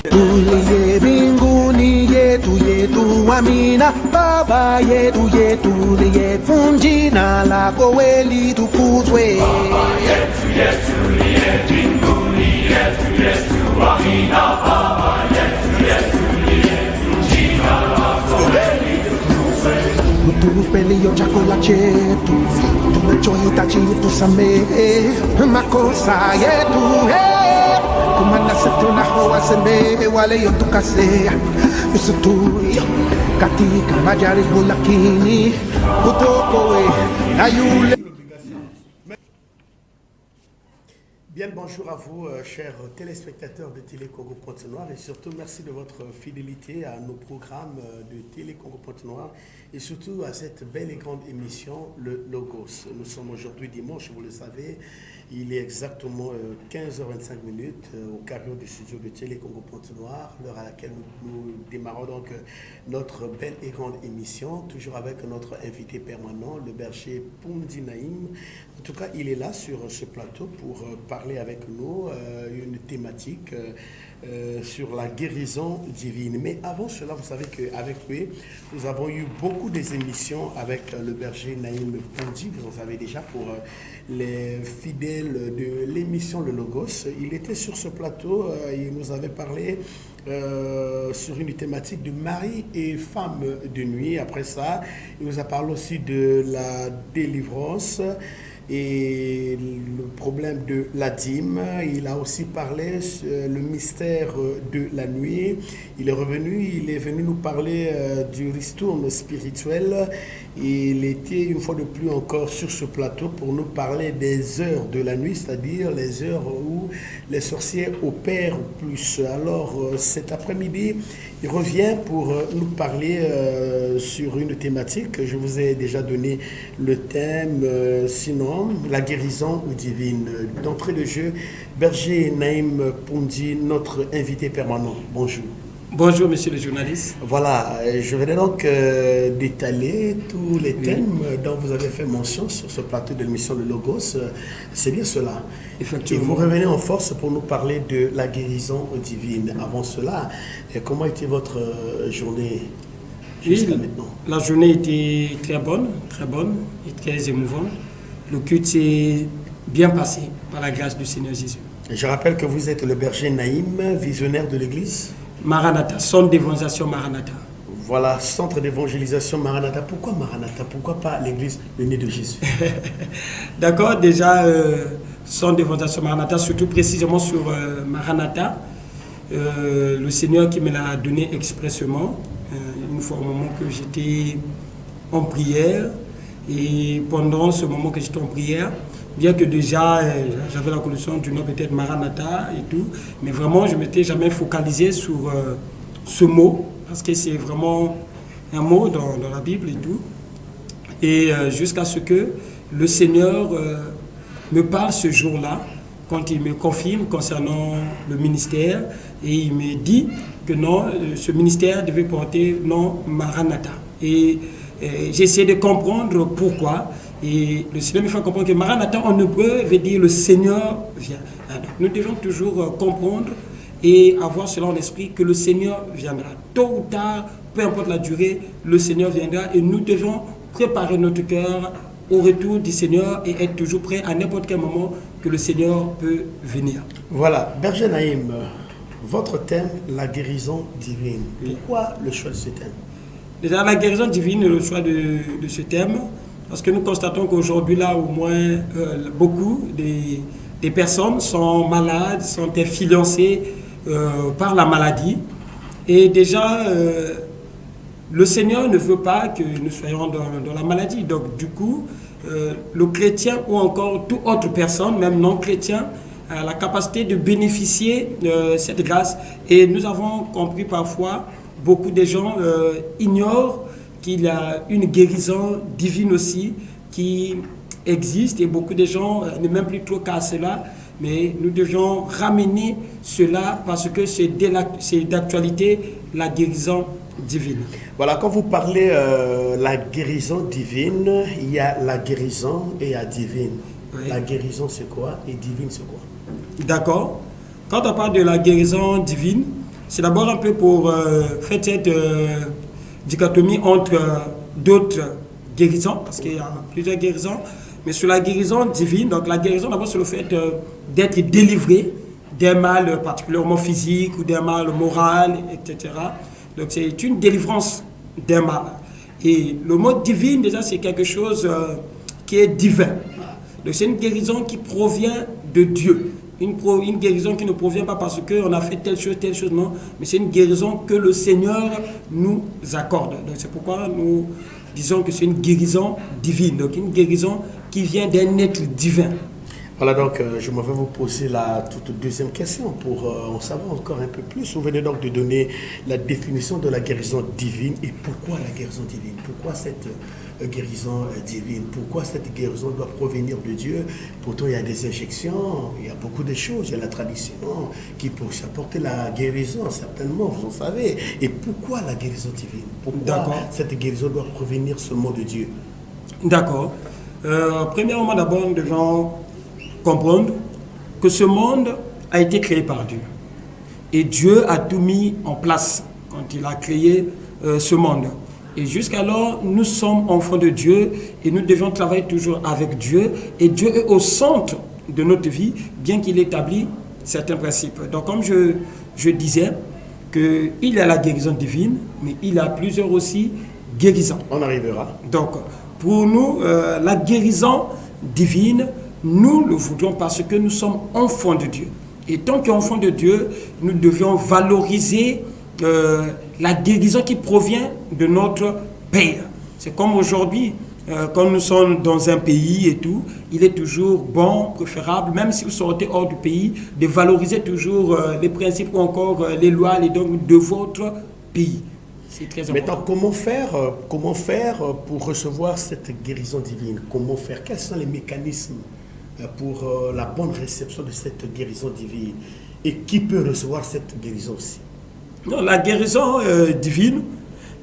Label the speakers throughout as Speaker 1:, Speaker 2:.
Speaker 1: Tuliye binguni yetu yetu amina baba yetu yetu liye funjina lako weli tukuzwe baba yetu liye binguni yetu amina baba yetu liye funjina lako weli tukuzwe utupelio chakula chetu tunachohitaji tusamehe makosa yetu kumana setuna hoa sembe wale yotukasea usutuyo katika majaribu lakini utokoe na yule.
Speaker 2: Bien le bonjour à vous, chers téléspectateurs de Télé Congo Pointe-Noire, et surtout merci de votre fidélité à nos programmes de Télé Congo Pointe-Noire et surtout à cette belle et grande émission, le Logos. Nous sommes aujourd'hui dimanche, vous le savez, il est exactement 15h25 au carreau du studio de Télé Congo Pointe-Noire, l'heure à laquelle nous démarrons donc notre belle et grande émission, toujours avec notre invité permanent, le berger Pundi Naïm. En tout cas, il est là sur ce plateau pour parler avec nous une thématique sur la guérison divine. Mais avant cela, vous savez qu'avec lui, nous avons eu beaucoup d'émissions avec le berger Naïm Pundi. Vous en savez déjà pour les fidèles de l'émission Le Logos. Il était sur ce plateau, il nous avait parlé sur une thématique de mari et femme de nuit. Après ça, il nous a parlé aussi de la délivrance et le problème de la dîme. Il a aussi parlé le mystère de la nuit. Il est venu nous parler du ristourne spirituel. Il était une fois de plus encore sur ce plateau pour nous parler des heures de la nuit, c'est-à-dire les heures où les sorciers opèrent plus. Alors cet après-midi, il revient pour nous parler sur une thématique. Je vous ai déjà donné le thème, sinon la guérison divine. D'entrée de jeu, berger Naïm Pundi, notre invité permanent. Bonjour.
Speaker 3: Bonjour, monsieur le journaliste.
Speaker 2: Voilà, je vais donc détailler tous les thèmes dont vous avez fait mention sur ce plateau de l'émission Le Logos. C'est bien cela.
Speaker 3: Effectivement.
Speaker 2: Et vous revenez en force pour nous parler de la guérison divine. Avant cela, comment était votre journée jusqu'à maintenant?
Speaker 3: La journée était très bonne et très émouvante. Le culte s'est bien passé par la grâce du Seigneur Jésus.
Speaker 2: Je rappelle que vous êtes le berger Naïm, visionnaire de l'église
Speaker 3: Maranatha, centre d'évangélisation Maranatha.
Speaker 2: Voilà, centre d'évangélisation Maranatha. Pourquoi Maranatha? Pourquoi pas l'église le nez de Jésus?
Speaker 3: D'accord, déjà, centre d'évangélisation Maranatha, surtout précisément sur Maranatha. Le Seigneur qui me l'a donné expressément, une fois au moment que j'étais en prière. Et pendant ce moment que j'étais en prière, bien que déjà j'avais la connaissance du nom peut-être Maranatha et tout, mais vraiment je ne m'étais jamais focalisé sur ce mot, parce que c'est vraiment un mot dans la Bible et tout. Et jusqu'à ce que le Seigneur me parle ce jour-là, quand il me confirme concernant le ministère, et il me dit que non, ce ministère devait porter nom Maranatha. Et j'ai essayé de comprendre pourquoi. Et le Seigneur me fait comprendre que Maranatha en hébreu veut dire le Seigneur vient. Alors, nous devons toujours comprendre et avoir cela en esprit que le Seigneur viendra. Tôt ou tard, peu importe la durée, le Seigneur viendra et nous devons préparer notre cœur au retour du Seigneur et être toujours prêt à n'importe quel moment que le Seigneur peut venir.
Speaker 2: Voilà, berger Naïm, votre thème, la guérison divine. Pourquoi le choix de ce thème?
Speaker 3: Déjà, la guérison divine, le choix de ce thème, parce que nous constatons qu'aujourd'hui, là, au moins, beaucoup des personnes sont malades, sont influencées par la maladie. Et déjà, le Seigneur ne veut pas que nous soyons dans la maladie. Donc, du coup, le chrétien ou encore toute autre personne, même non chrétien, a la capacité de bénéficier de cette grâce. Et nous avons compris parfois, beaucoup de gens ignorent qu'il y a une guérison divine aussi qui existe et beaucoup de gens ne même plus trop qu'à cela, mais nous devions ramener cela parce que c'est d'actualité la guérison divine.
Speaker 2: Voilà, quand vous parlez la guérison divine, il y a la guérison et la divine. Oui. La guérison c'est quoi et divine c'est quoi?
Speaker 3: D'accord. Quand on parle de la guérison divine, C'est d'abord un peu pour faire cette dichotomie entre d'autres guérisons, parce qu'il y a plusieurs guérisons, mais sur la guérison divine, donc la guérison d'abord sur le fait d'être délivré d'un mal particulièrement physique ou d'un mal moral, etc. Donc c'est une délivrance d'un mal. Et le mot divine, déjà, c'est quelque chose qui est divin. Donc c'est une guérison qui provient de Dieu. Une guérison qui ne provient pas parce qu'on a fait telle chose, non. Mais c'est une guérison que le Seigneur nous accorde. Donc c'est pourquoi nous disons que c'est une guérison divine. Donc une guérison qui vient d'un être divin.
Speaker 2: Voilà, donc je me vais vous poser la toute deuxième question pour en savoir encore un peu plus. Vous venez donc de donner la définition de la guérison divine. Et pourquoi la guérison divine? Pourquoi cette guérison divine? Pourquoi cette guérison doit provenir de Dieu? Pourtant, il y a des injections, il y a beaucoup de choses, il y a la tradition qui peut apporter la guérison, certainement, vous en savez. Et pourquoi la guérison divine? Pourquoi cette guérison doit provenir seulement de Dieu?
Speaker 3: D'accord. Premièrement, d'abord, nous devons comprendre que ce monde a été créé par Dieu. Et Dieu a tout mis en place quand il a créé ce monde. Et jusqu'alors, nous sommes enfants de Dieu et nous devons travailler toujours avec Dieu. Et Dieu est au centre de notre vie, bien qu'il établit certains principes. Donc, comme je disais, qu'il y a la guérison divine, mais il y a plusieurs aussi guérisons.
Speaker 2: On arrivera.
Speaker 3: Donc, pour nous, la guérison divine, nous le voudrons parce que nous sommes enfants de Dieu. Et tant qu'enfants de Dieu, nous devions valoriser la guérison qui provient de notre Père. C'est comme aujourd'hui, quand nous sommes dans un pays et tout, il est toujours bon, préférable, même si vous sortez hors du pays, de valoriser toujours les principes ou encore les lois, les dogmes de votre pays. C'est très important.
Speaker 2: Maintenant, comment faire pour recevoir cette guérison divine? Comment faire? Quels sont les mécanismes pour la bonne réception de cette guérison divine? Et qui peut recevoir cette guérison aussi?
Speaker 3: Non, la guérison divine,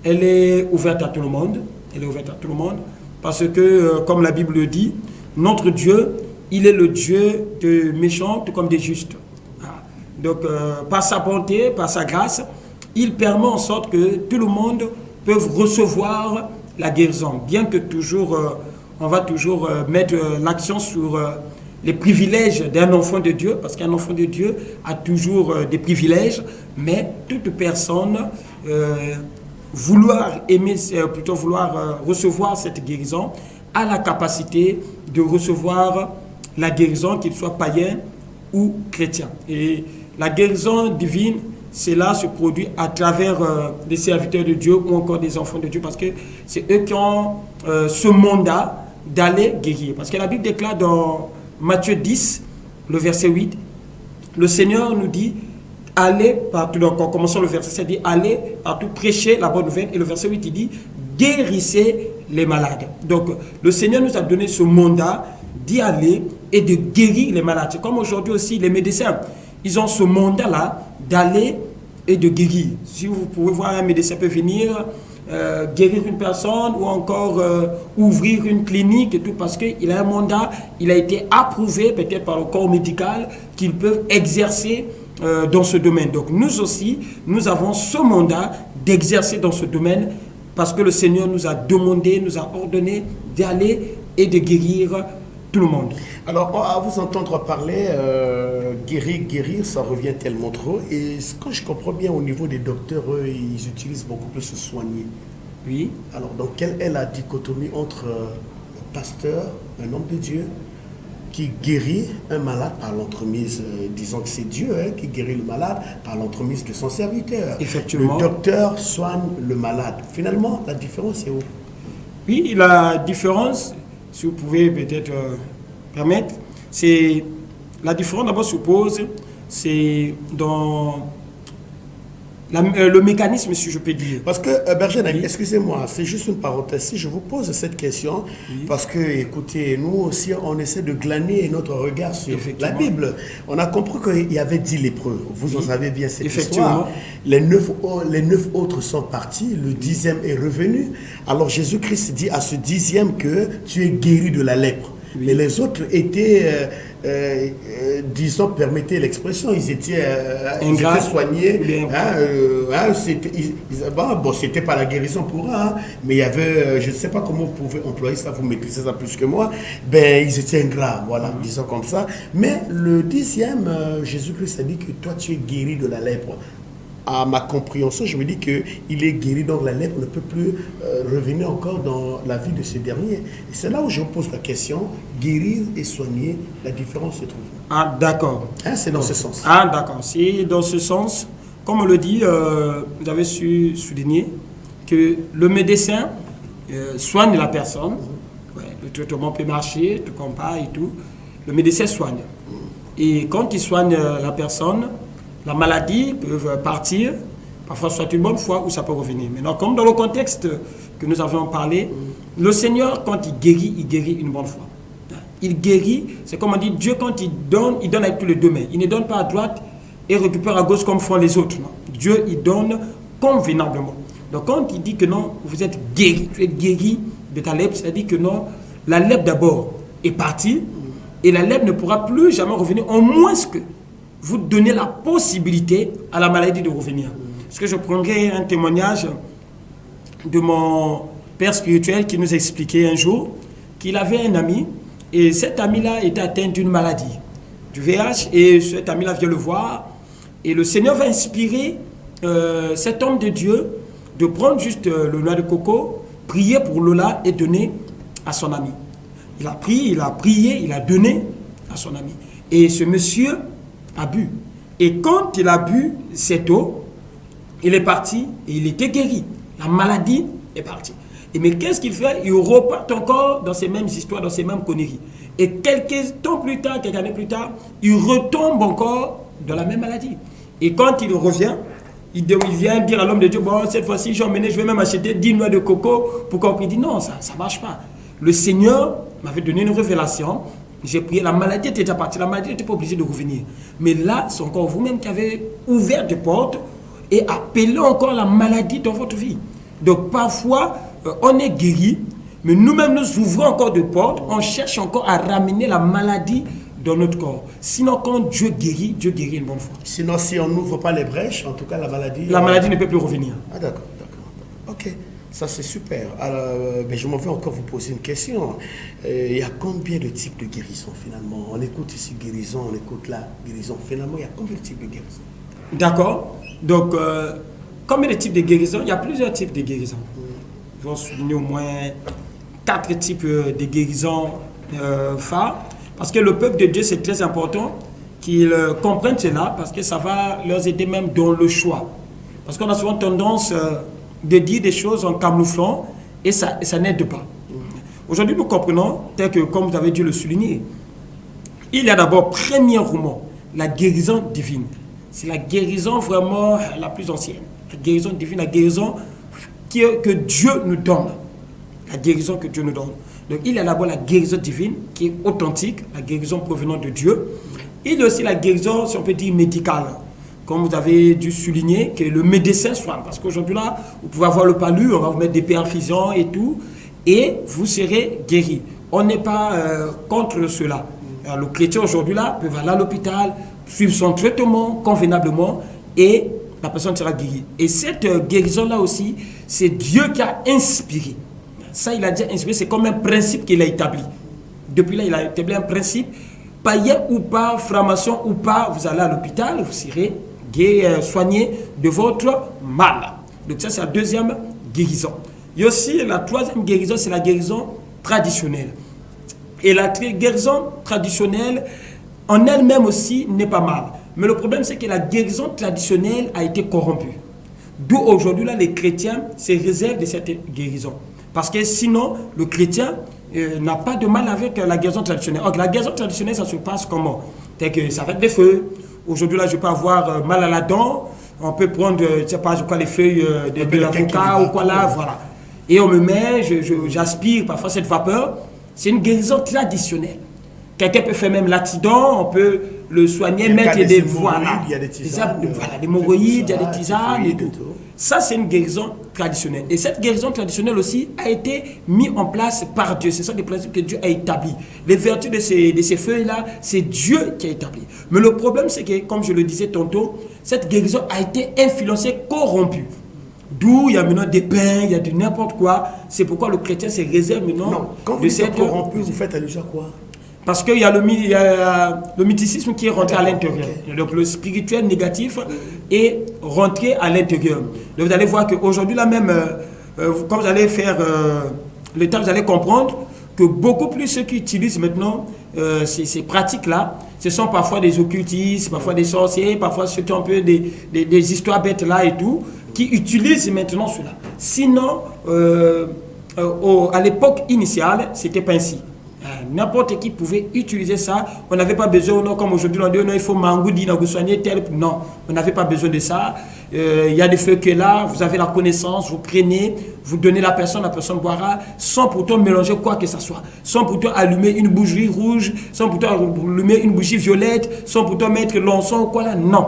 Speaker 3: elle est ouverte à tout le monde. Elle est ouverte à tout le monde parce que, comme la Bible le dit, notre Dieu, il est le Dieu de méchants tout comme des justes. Donc, par sa bonté, par sa grâce, il permet en sorte que tout le monde peut recevoir la guérison. Bien que toujours, on va toujours mettre l'accent sur les privilèges d'un enfant de Dieu, parce qu'un enfant de Dieu a toujours des privilèges, mais toute personne vouloir recevoir cette guérison a la capacité de recevoir la guérison, qu'il soit païen ou chrétien. Et la guérison divine, cela se produit à travers des serviteurs de Dieu ou encore des enfants de Dieu, parce que c'est eux qui ont ce mandat d'aller guérir. Parce que la Bible déclare dans Matthieu 10, le verset 8, le Seigneur nous dit, allez partout, donc en commençant le verset 7, dit, allez partout prêcher la bonne nouvelle, et le verset 8, il dit, guérissez les malades. Donc le Seigneur nous a donné ce mandat d'y aller et de guérir les malades. C'est comme aujourd'hui aussi les médecins, ils ont ce mandat-là d'aller et de guérir. Si vous pouvez voir, un médecin peut venir guérir une personne ou encore ouvrir une clinique et tout, parce qu'il a un mandat, il a été approuvé peut-être par le corps médical qu'ils peuvent exercer dans ce domaine. Donc nous aussi, nous avons ce mandat d'exercer dans ce domaine parce que le Seigneur nous a demandé, nous a ordonné d'aller et de guérir tout le monde.
Speaker 2: Alors, à vous entendre parler, guérir, ça revient tellement trop. Et ce que je comprends bien au niveau des docteurs, eux, ils utilisent beaucoup plus se soigner.
Speaker 3: Oui.
Speaker 2: Alors, donc, quelle est la dichotomie entre le pasteur, un homme de Dieu, qui guérit un malade par l'entremise, disons que c'est Dieu qui guérit le malade par l'entremise de son serviteur.
Speaker 3: Effectivement.
Speaker 2: Le docteur soigne le malade. Finalement, la différence est où?
Speaker 3: Oui, la différence, si vous pouvez peut-être permettre, c'est la différence d'abord suppose, c'est dans le mécanisme, si je peux dire.
Speaker 2: Parce que, Berger, oui. Excusez-moi, c'est juste une parenthèse. Si je vous pose cette question, oui. Parce que, écoutez, nous aussi, on essaie de glaner notre regard sur la Bible. On a compris qu'il y avait 10 lépreux. Vous en savez bien cette histoire. Les 9 autres sont partis, le 10e est revenu. Alors, Jésus-Christ dit à ce 10e que tu es guéri de la lèpre. Oui. Mais les autres étaient disons, permettez l'expression, ils étaient soignés. C'était pas la guérison pour eux, hein, mais il y avait, je ne sais pas comment vous pouvez employer ça, vous maîtrisez ça plus que moi, ils étaient ingrats, voilà, disons comme ça. Mais le 10e, Jésus-Christ a dit que toi tu es guéri de la lèpre. À ma compréhension, je me dis qu'il est guéri, donc la lèpre ne peut plus revenir encore dans la vie de ce dernier. Et c'est là où je pose la question, guérir et soigner, la différence se trouve.
Speaker 3: Ah, d'accord.
Speaker 2: Hein, c'est dans ce sens.
Speaker 3: Ah, d'accord. C'est dans ce sens, comme on le dit, vous avez su souligner que le médecin soigne la personne. Ouais, le traitement peut marcher, tout comme pas et tout. Le médecin soigne. Et quand il soigne la personne, la maladie peut partir, parfois soit une bonne fois ou ça peut revenir. Maintenant, comme dans le contexte que nous avions parlé, le Seigneur, quand il guérit une bonne fois. Il guérit, c'est comme on dit, Dieu quand il donne avec tous les deux mains. Il ne donne pas à droite et récupère à gauche comme font les autres. Non. Dieu, il donne convenablement. Donc quand il dit que non, vous êtes guéri, tu es guéri de ta lèpre, c'est-à-dire que non, la lèpre d'abord est partie et la lèpre ne pourra plus jamais revenir, au moins que vous donnez la possibilité à la maladie de revenir. Parce que je prendrai un témoignage de mon père spirituel qui nous expliquait un jour qu'il avait un ami et cet ami-là était atteint d'une maladie, du VIH, et cet ami-là vient le voir et le Seigneur va inspirer cet homme de Dieu de prendre juste le noix de coco, prier pour Lola et donner à son ami. Il a prié, il a donné à son ami. Et ce monsieur a bu. Et quand il a bu cette eau, il est parti et il était guéri. La maladie est partie. Et mais qu'est-ce qu'il fait? Il repart encore dans ces mêmes histoires, dans ces mêmes conneries. Et quelques temps plus tard, quelques années plus tard, il retombe encore dans la même maladie. Et quand il revient, il vient dire à l'homme de Dieu, bon, cette fois-ci, je vais même acheter 10 noix de coco pour qu'on puisse dire non, ça ne marche pas. Le Seigneur m'avait donné une révélation. J'ai prié, la maladie était déjà partie, la maladie n'était pas obligée de revenir. Mais là, c'est encore vous-même qui avez ouvert des portes et appelé encore la maladie dans votre vie. Donc parfois, on est guéri, mais nous-mêmes nous ouvrons encore des portes, on cherche encore à ramener la maladie dans notre corps. Sinon, quand Dieu guérit une bonne fois.
Speaker 2: Sinon, si on n'ouvre pas les brèches, en tout cas, la maladie...
Speaker 3: La maladie ne peut plus revenir.
Speaker 2: Ah d'accord. Ok. Ça, c'est super. Alors, je m'en vais encore vous poser une question. Il y a combien de types de guérison, finalement? On écoute ici guérison, on écoute là guérison. Finalement, il y a combien de types de guérison?
Speaker 3: D'accord. Donc, combien de types de guérison? Il y a plusieurs types de guérison. Je vais souligner au moins 4 types de guérison phares. Parce que le peuple de Dieu, c'est très important qu'ils comprennent cela, parce que ça va leur aider même dans le choix. Parce qu'on a souvent tendance... de dire des choses en camouflant et ça n'aide pas. Aujourd'hui, nous comprenons, tel que, comme vous avez dû le souligner, il y a d'abord, premièrement, la guérison divine. C'est la guérison vraiment la plus ancienne. La guérison divine, la guérison que Dieu nous donne. La guérison que Dieu nous donne. Donc, il y a d'abord la guérison divine qui est authentique, la guérison provenant de Dieu. Il y a aussi la guérison, si on peut dire, médicale. Comme vous avez dû souligner, que le médecin soigne. Parce qu'aujourd'hui, là, vous pouvez avoir le palu, on va vous mettre des perfusions et tout, et vous serez guéri. On n'est pas contre cela. Alors, le chrétien, aujourd'hui, là, peut aller à l'hôpital, suivre son traitement convenablement, et la personne sera guérie. Et cette guérison-là aussi, c'est Dieu qui a inspiré. Ça, il a déjà inspiré, c'est comme un principe qu'il a établi. Depuis là, il a établi un principe. Païen ou pas, franc-maçon ou pas, vous allez à l'hôpital, vous serez soigné de votre mal. Donc ça, c'est la deuxième guérison. Il y a aussi la troisième guérison, c'est la guérison traditionnelle. Et la guérison traditionnelle, en elle-même aussi, n'est pas mal. Mais le problème, c'est que la guérison traditionnelle a été corrompue. D'où aujourd'hui, là, les chrétiens se réservent de cette guérison. Parce que sinon, le chrétien n'a pas de mal avec la guérison traditionnelle. Or, la guérison traditionnelle, ça se passe comment? C'est que ça va être des feux. Aujourd'hui, là, je peux avoir mal à la dent. On peut prendre, je ne sais pas, les feuilles de l'avocat ou quoi là, voilà. Et on me met, j'aspire parfois cette vapeur. C'est une guérison traditionnelle. Quelqu'un peut faire même l'accident, on peut le soigner, mettre des
Speaker 2: voilà. Il y a des tisanes.
Speaker 3: Voilà, des hémorroïdes, il y a des tisanes et tout. Ça, c'est une guérison traditionnelle. Et cette guérison traditionnelle aussi a été mise en place par Dieu. Ce sont des principes que Dieu a établis. Les vertus de ces feuilles-là, c'est Dieu qui a établi. Mais le problème, c'est que, comme je le disais tantôt, cette guérison a été influencée, corrompue. D'où il y a maintenant des pains, il y a de n'importe quoi. C'est pourquoi le chrétien se réserve maintenant.
Speaker 2: Non, quand vous dites corrompu, vous faites allusion à quoi?
Speaker 3: Parce qu'il y a le mythicisme qui est rentré à l'intérieur. Okay. Donc le spirituel négatif est rentré à l'intérieur. Donc vous allez voir qu'aujourd'hui, là même, quand vous allez faire le temps, vous allez comprendre que beaucoup plus ceux qui utilisent maintenant ces pratiques-là, ce sont parfois des occultistes, parfois des sorciers, parfois ceux qui ont un peu des histoires bêtes là et tout, qui utilisent maintenant cela. Sinon, à l'époque initiale, c'était pas ainsi. N'importe qui pouvait utiliser ça. On n'avait pas besoin, non, comme aujourd'hui, on dit non, il faut mangoudi, vous soigner tel. Non, on n'avait pas besoin de ça. Il y a des feux que là, vous avez la connaissance, vous prenez, vous donnez la personne boira, sans pourtant mélanger quoi que ce soit. Sans pourtant allumer une bougie rouge, sans pourtant allumer une bougie violette, sans pourtant mettre l'encens ou quoi là. Non.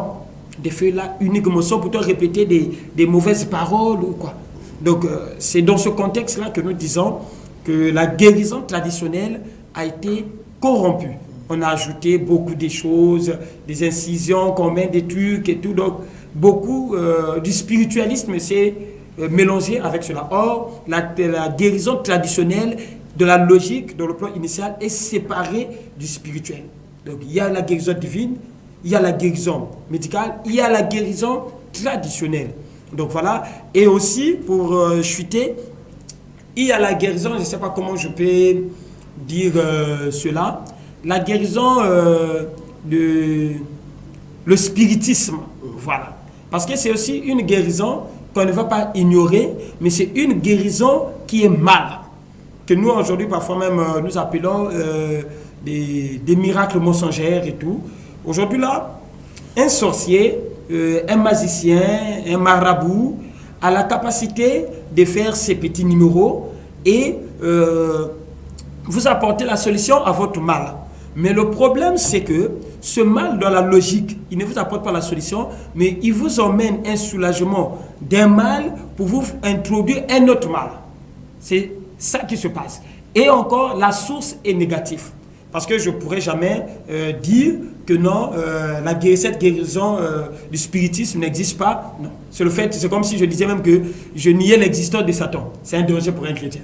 Speaker 3: Des feux là uniquement, sans pourtant répéter des mauvaises paroles ou quoi. Donc, c'est dans ce contexte-là que nous disons que la guérison traditionnelle a été corrompue. On a ajouté beaucoup de choses, des incisions, qu'on met des trucs et tout. Donc, beaucoup du spiritualisme s'est mélangé avec cela. Or, la guérison traditionnelle de la logique, dans le plan initial, est séparée du spirituel. Donc, il y a la guérison divine, il y a la guérison médicale, il y a la guérison traditionnelle. Donc, voilà. Et aussi, pour chuter, il y a la guérison, je ne sais pas comment je peux dire cela, la guérison le spiritisme, voilà. Parce que c'est aussi une guérison qu'on ne va pas ignorer, mais c'est une guérison qui est mal. Que nous, aujourd'hui, parfois même, nous appelons des miracles mensongers et tout. Aujourd'hui, là, un sorcier, un magicien, un marabout, a la capacité de faire ces petits numéros et vous apporter la solution à votre mal. Mais le problème, c'est que ce mal, dans la logique, il ne vous apporte pas la solution, mais il vous emmène un soulagement d'un mal pour vous introduire un autre mal. C'est ça qui se passe. Et encore, la source est négative. Parce que je ne pourrais jamais dire que non, cette guérison du spiritisme n'existe pas. Non. C'est comme si je disais même que je niais l'existence de Satan. C'est un danger pour un chrétien.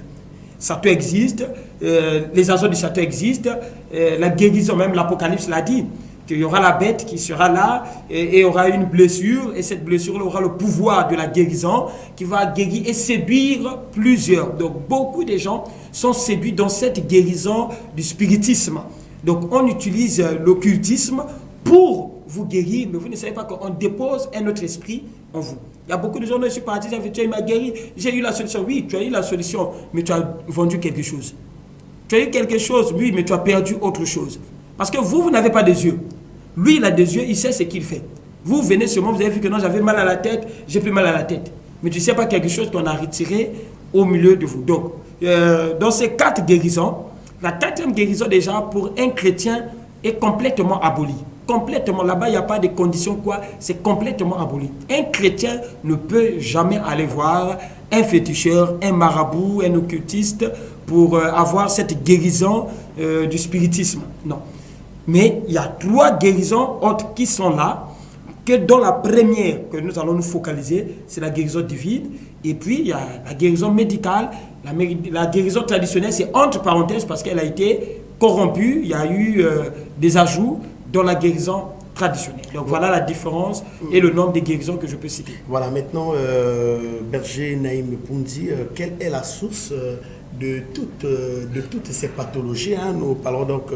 Speaker 3: Satan existe, les agents du Satan existent, la guérison, même l'Apocalypse l'a dit, qu'il y aura la bête qui sera là et il y aura une blessure, et cette blessure aura le pouvoir de la guérison qui va guérir et séduire plusieurs. Donc beaucoup de gens sont séduits dans cette guérison du spiritisme. Donc on utilise l'occultisme pour vous guérir, mais vous ne savez pas qu'on dépose un autre esprit en vous. Il y a beaucoup de gens qui sont partis, il m'a guéri, j'ai eu la solution. Oui, tu as eu la solution, mais tu as vendu quelque chose. Tu as eu quelque chose, oui, mais tu as perdu autre chose. Parce que vous n'avez pas des yeux. Lui, il a des yeux, il sait ce qu'il fait. Vous venez seulement, vous avez vu que non, j'avais mal à la tête, j'ai plus mal à la tête. Mais tu ne sais pas quelque chose qu'on a retiré au milieu de vous. Donc, dans ces 4 guérisons, la 4e guérison déjà, pour un chrétien, est complètement abolie. Complètement, là-bas, il n'y a pas de conditions, quoi, c'est complètement aboli. Un chrétien ne peut jamais aller voir un féticheur, un marabout, un occultiste pour avoir cette guérison du spiritisme. Non. Mais il y a 3 guérisons autres qui sont là, que dans la première que nous allons nous focaliser, c'est la guérison divine. Et puis, il y a la guérison médicale. La guérison traditionnelle, c'est entre parenthèses parce qu'elle a été corrompue. Il y a eu des ajouts dans la guérison traditionnelle. Donc voilà la différence et le nombre de guérisons que je peux citer.
Speaker 2: Voilà, maintenant, Berger Naïm Poundi, quelle est la source de toutes ces pathologies, hein? Nous parlons donc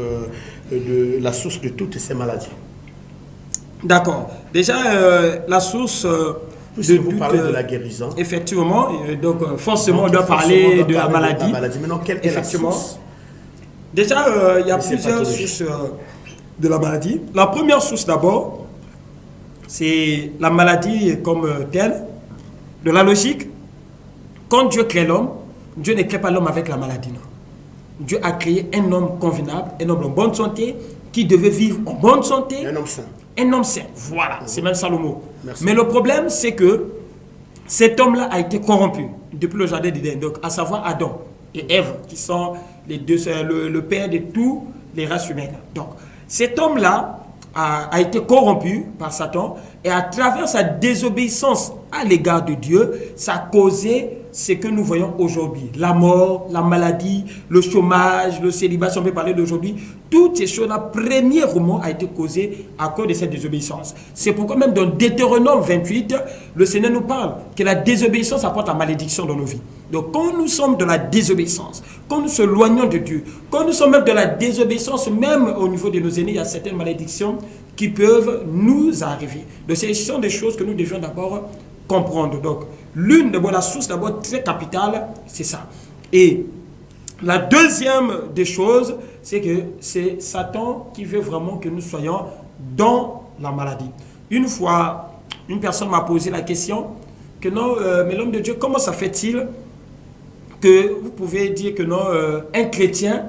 Speaker 2: de la source de toutes ces maladies.
Speaker 3: D'accord. Déjà, la source...
Speaker 2: vous parlez de la guérison.
Speaker 3: Effectivement. Donc, forcément, on doit parler de la maladie.
Speaker 2: Maintenant, quelle est la source?
Speaker 3: Déjà, il y a plusieurs sources de la maladie. La première source, d'abord, c'est la maladie comme telle. De la logique, quand Dieu crée l'homme, Dieu ne crée pas l'homme avec la maladie, non. Dieu a créé un homme convenable, un homme en bonne santé, qui devait vivre en bonne santé.
Speaker 2: Un homme saint.
Speaker 3: Un homme saint, voilà, c'est même ça le mot.
Speaker 2: Merci.
Speaker 3: Mais le problème, c'est que cet homme-là a été corrompu depuis le jardin d'Éden, donc à savoir Adam et Ève, qui sont les deux, le père de tous les races humaines. Donc, cet homme-là a été corrompu par Satan, et à travers sa désobéissance à l'égard de Dieu, ça a causé ce que nous voyons aujourd'hui. La mort, la maladie, le chômage, le célibat, si on peut parler d'aujourd'hui, toutes ces choses-là, premièrement, a été causées à cause de cette désobéissance. C'est pourquoi même dans Deutéronome 28, le Seigneur nous parle que la désobéissance apporte la malédiction dans nos vies. Donc quand nous sommes de la désobéissance, quand nous nous éloignons de Dieu, quand nous sommes même de la désobéissance, même au niveau de nos aînés, il y a certaines malédictions qui peuvent nous arriver. Donc ce sont des choses que nous devons d'abord comprendre. Donc la source d'abord très capitale, c'est ça. Et la deuxième des choses, c'est que c'est Satan qui veut vraiment que nous soyons dans la maladie. Une fois, une personne m'a posé la question que non, mais l'homme de Dieu, comment ça fait-il que vous pouvez dire que non, un chrétien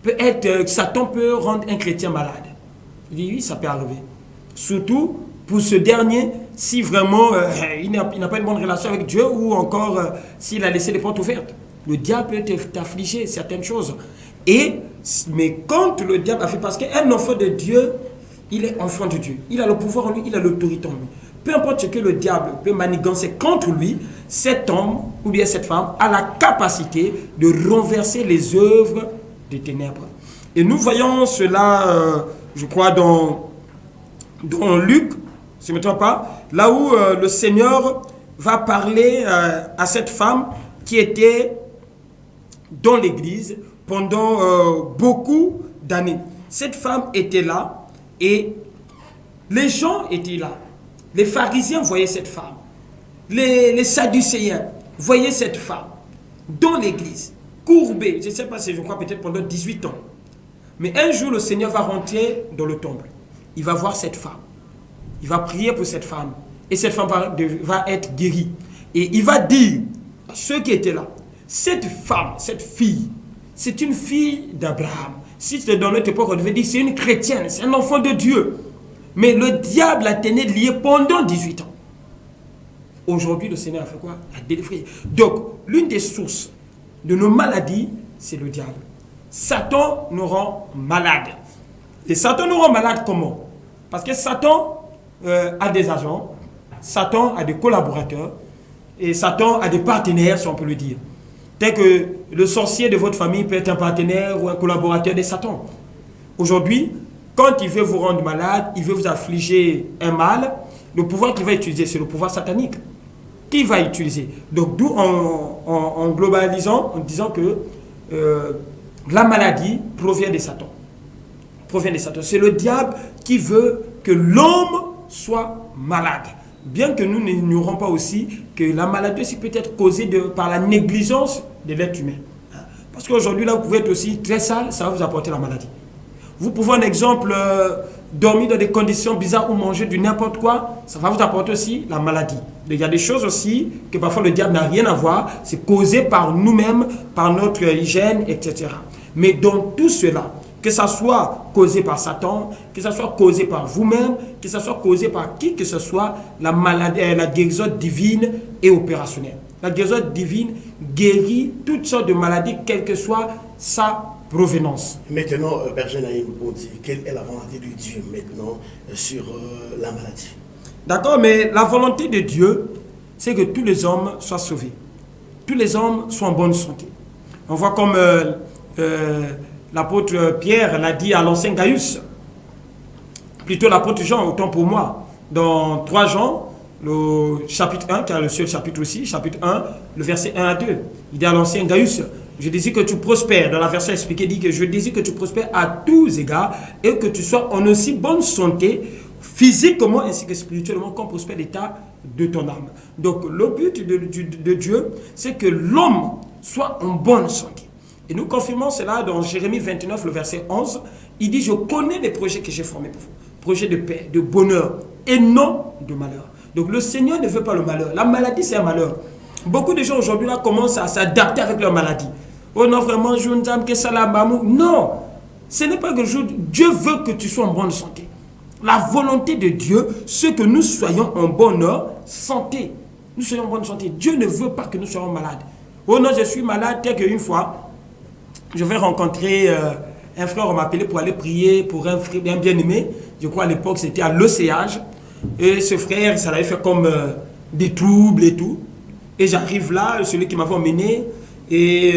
Speaker 3: peut être, Satan peut rendre un chrétien malade? Il dit oui, ça peut arriver. Surtout pour ce dernier, si vraiment il n'a pas une bonne relation avec Dieu, ou encore s'il a laissé les portes ouvertes. Le diable peut t'affliger certaines choses. Mais quand le diable a fait, parce qu'un enfant de Dieu, il est enfant de Dieu. Il a le pouvoir en lui, il a l'autorité en lui. Peu importe ce que le diable peut manigancer contre lui, cet homme ou bien cette femme a la capacité de renverser les œuvres des ténèbres. Et nous voyons cela, je crois, dans Luc, si je ne me trompe pas, là où le Seigneur va parler à cette femme qui était dans l'église pendant beaucoup d'années. Cette femme était là et les gens étaient là. Les pharisiens voyaient cette femme. Les sadducéens voyaient cette femme dans l'église, courbée. Je ne sais pas si je crois peut-être pendant 18 ans. Mais un jour, le Seigneur va rentrer dans le temple. Il va voir cette femme. Il va prier pour cette femme. Et cette femme va être guérie. Et il va dire à ceux qui étaient là, cette femme, cette fille, c'est une fille d'Abraham. Si c'était dans notre époque, on devait dire c'est une chrétienne, c'est un enfant de Dieu. Mais le diable la tenait liée pendant 18 ans. Aujourd'hui, le Seigneur a fait quoi? Il a délivré. Donc, l'une des sources de nos maladies, c'est le diable. Satan nous rend malades. Et Satan nous rend malades comment? Parce que Satan a des agents, Satan a des collaborateurs, et Satan a des partenaires, si on peut le dire. Tel que le sorcier de votre famille peut être un partenaire ou un collaborateur de Satan. Aujourd'hui, quand il veut vous rendre malade, il veut vous affliger un mal, le pouvoir qu'il va utiliser, c'est le pouvoir satanique. Qui va utiliser? Donc, d'où en globalisant, en disant que la maladie provient de Satan. Provient de Satan. C'est le diable qui veut que l'homme soit malade. Bien que nous n'ignorons pas aussi que la maladie aussi peut être causée par la négligence de l'être humain. Parce qu'aujourd'hui, là, vous pouvez être aussi très sale, ça va vous apporter la maladie. Vous pouvez, un exemple, dormir dans des conditions bizarres ou manger du n'importe quoi, ça va vous apporter aussi la maladie. Il y a des choses aussi que parfois le diable n'a rien à voir, c'est causé par nous-mêmes, par notre hygiène, etc. Mais dans tout cela, que ça soit causé par Satan, que ça soit causé par vous-même, que ça soit causé par qui que ce soit, la guérison divine est opérationnelle. La guérison divine guérit toutes sortes de maladies, quelle que soit sa provenance.
Speaker 2: Maintenant, Berger Naïm Bondi, quelle est la volonté de Dieu maintenant sur la maladie?
Speaker 3: D'accord, mais la volonté de Dieu, c'est que tous les hommes soient sauvés. Tous les hommes soient en bonne santé. On voit comme l'apôtre Pierre l'a dit à l'ancien Gaius, plutôt l'apôtre Jean, autant pour moi, dans 3 Jean, le chapitre 1, qui est le seul chapitre aussi, chapitre 1, le verset 1 à 2. Il dit à l'ancien Gaius, je désire que tu prospères. Dans la version expliquée, il dit que je désire que tu prospères à tous égards et que tu sois en aussi bonne santé, physiquement ainsi que spirituellement, qu'on prospère l'état de ton âme. Donc, le but de Dieu, c'est que l'homme soit en bonne santé. Et nous confirmons cela dans Jérémie 29, le verset 11. Il dit, je connais les projets que j'ai formés pour vous. Projets de paix, de bonheur et non de malheur. Donc, le Seigneur ne veut pas le malheur. La maladie, c'est un malheur. Beaucoup de gens aujourd'hui là commencent à s'adapter avec leur maladie. Oh non, vraiment, je ne sais que ça là, non. Ce n'est pas quelque chose... Dieu veut que tu sois en bonne santé. La volonté de Dieu, c'est que nous soyons en bonne santé. Nous soyons en bonne santé. Dieu ne veut pas que nous soyons malades. Oh non, je suis malade, tel qu'une fois, je vais rencontrer un frère, on m'a appelé pour aller prier pour un frère bien-aimé. Je crois à l'époque, c'était à l'Océage. Et ce frère, ça l'avait fait comme des troubles et tout. Et j'arrive là, celui qui m'avait emmené, et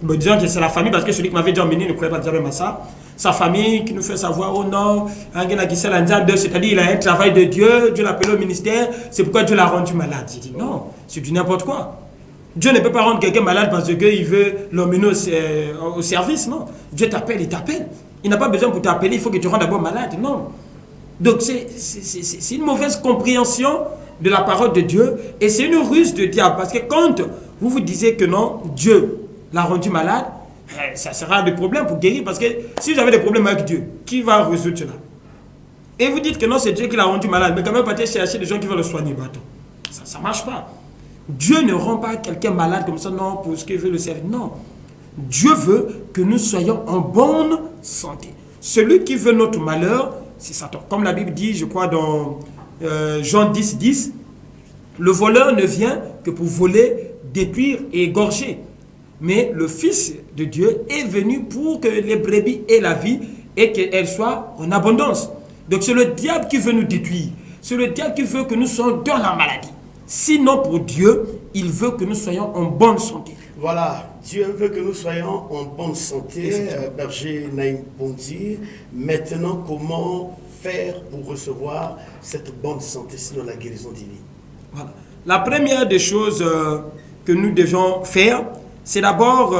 Speaker 3: me disant que c'est la famille, parce que celui qui m'avait déjà emmené ne croyait pas déjà même à ça. Sa famille qui nous fait savoir, oh non, c'est-à-dire il a un travail de Dieu, Dieu l'a appelé au ministère, c'est pourquoi Dieu l'a rendu malade. J'ai dit non, c'est du n'importe quoi. Dieu ne peut pas rendre quelqu'un malade parce qu'il veut l'emmener au service, non. Dieu t'appelle, il t'appelle. Il n'a pas besoin pour t'appeler, il faut que tu rendes d'abord malade, non. Donc c'est une mauvaise compréhension de la parole de Dieu et c'est une ruse de diable. Parce que quand vous vous disiez que non, Dieu l'a rendu malade, ça sera des problèmes pour guérir. Parce que si j'avais des problèmes avec Dieu, qui va résoudre cela? Et vous dites que non, c'est Dieu qui l'a rendu malade, mais quand même, partez chercher des gens qui vont le soigner. Bah, ça ne marche pas. Dieu ne rend pas quelqu'un malade comme ça, non, pour ce qu'il veut le servir. Non. Dieu veut que nous soyons en bonne santé. Celui qui veut notre malheur, c'est Satan. Comme la Bible dit, je crois, dans Jean 10, 10, le voleur ne vient que pour voler, détruire et égorger. Mais le Fils de Dieu est venu pour que les brebis aient la vie et qu'elles soient en abondance. Donc c'est le diable qui veut nous détruire. C'est le diable qui veut que nous soyons dans la maladie. Sinon, pour Dieu, il veut que nous soyons en bonne santé.
Speaker 2: Voilà, Dieu veut que nous soyons en bonne santé. Berger Naïm Bondi, maintenant, comment faire pour recevoir cette bonne santé, sinon la guérison divine?
Speaker 3: Voilà. La première des choses que nous devons faire, c'est d'abord